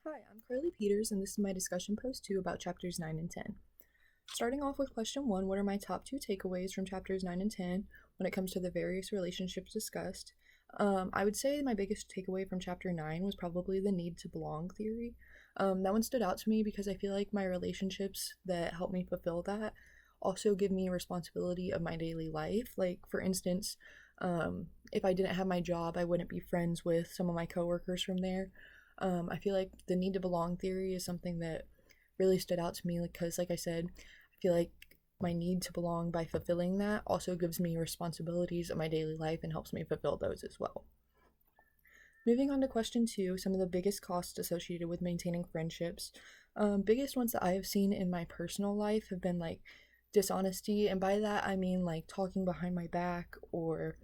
Hi, I'm Carly Peters, and this is my discussion post 2 about chapters 9 and 10. Starting off with question 1, what are my top 2 takeaways from chapters 9 and 10 when it comes to the various relationships discussed? I would say my biggest takeaway from chapter 9 was probably the need to belong theory. That one stood out to me because I feel like my relationships that help me fulfill that also give me responsibility of my daily life. Like, for instance, if I didn't have my job, I wouldn't be friends with some of my coworkers from there. I feel like the need to belong theory is something that really stood out to me because, like I said, I feel like my need to belong by fulfilling that also gives me responsibilities in my daily life and helps me fulfill those as well. Moving on to question 2, some of the biggest costs associated with maintaining friendships. Biggest ones that I have seen in my personal life have been like dishonesty, and by that I mean like talking behind my back or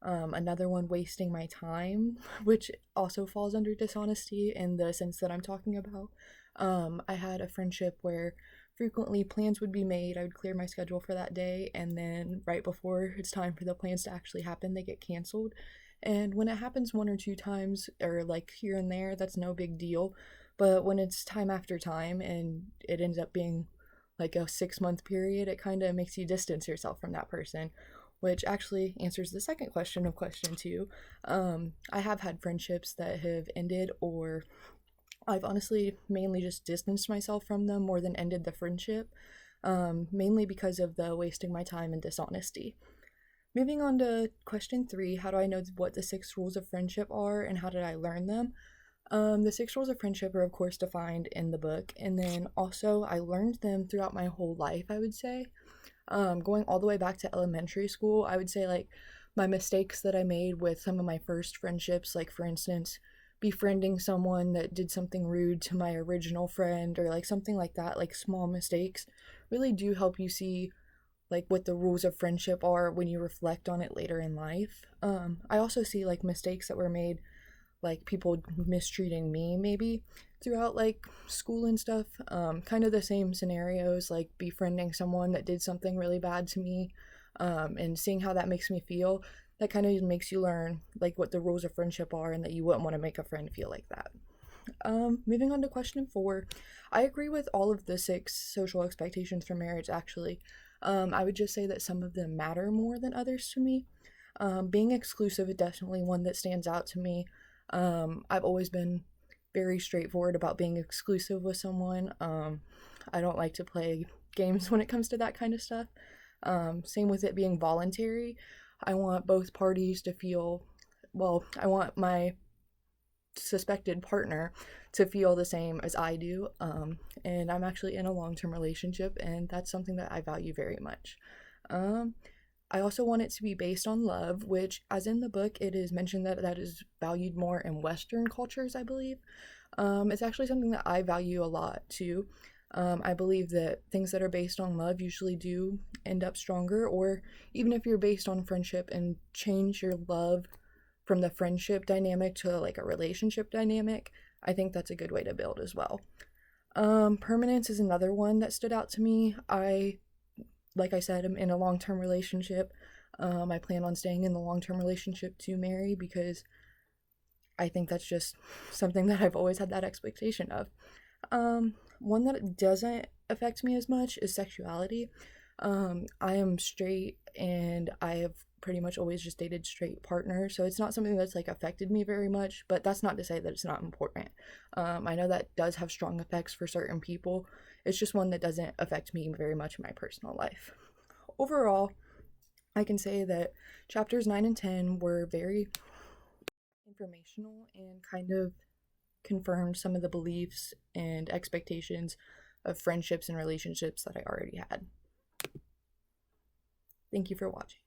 another one, wasting my time, which also falls under dishonesty in the sense that I'm talking about. I had a friendship where frequently plans would be made. I would clear my schedule for that day, and then right before it's time for the plans to actually happen, they get canceled. And when it happens one or two times, or like here and there, that's no big deal. But when it's time after time and it ends up being like a 6 month period, it kind of makes you distance yourself from that person, which actually answers the second question of question 2. I have had friendships that have ended, or I've honestly mainly just distanced myself from them more than ended the friendship, mainly because of the wasting my time and dishonesty. Moving on to question 3, how do I know what the 6 rules of friendship are and how did I learn them? The 6 rules of friendship are, of course, defined in the book, and then also I learned them throughout my whole life, I would say. Going all the way back to elementary school, I would say like my mistakes that I made with some of my first friendships, like for instance, befriending someone that did something rude to my original friend or like something like that, like small mistakes, really do help you see like what the rules of friendship are when you reflect on it later in life. I also see like mistakes that were made, like people mistreating me maybe throughout like school and stuff. Kind of the same scenarios, like befriending someone that did something really bad to me, and seeing how that makes me feel. That kind of makes you learn like what the rules of friendship are and that you wouldn't want to make a friend feel like that. Moving on to question 4, I agree with all of the 6 social expectations for marriage actually. I would just say that some of them matter more than others to me. Being exclusive is definitely one that stands out to me. I've always been very straightforward about being exclusive with someone. I don't like to play games when it comes to that kind of stuff. Same with it being voluntary. I want both parties to feel, well, I want my suspected partner to feel the same as I do. And I'm actually in a long term relationship, and that's something that I value very much. Um, I also want it to be based on love, which, as in the book, it is mentioned that that is valued more in Western cultures, I believe. It's actually something that I value a lot too. I believe that things that are based on love usually do end up stronger, or even if you're based on friendship and change your love from the friendship dynamic to like a relationship dynamic, I think that's a good way to build as well. Permanence is another one that stood out to me. Like I said, I'm in a long term relationship. I plan on staying in the long term relationship to marry because I think that's just something that I've always had that expectation of. One that doesn't affect me as much is sexuality. I am straight and I have pretty much always just dated straight partners, so it's not something that's like affected me very much, but that's not to say that it's not important. I know that does have strong effects for certain people. It's just one that doesn't affect me very much in my personal life. Overall, I can say that chapters 9 and 10 were very informational and kind of confirmed some of the beliefs and expectations of friendships and relationships that I already had. Thank you for watching.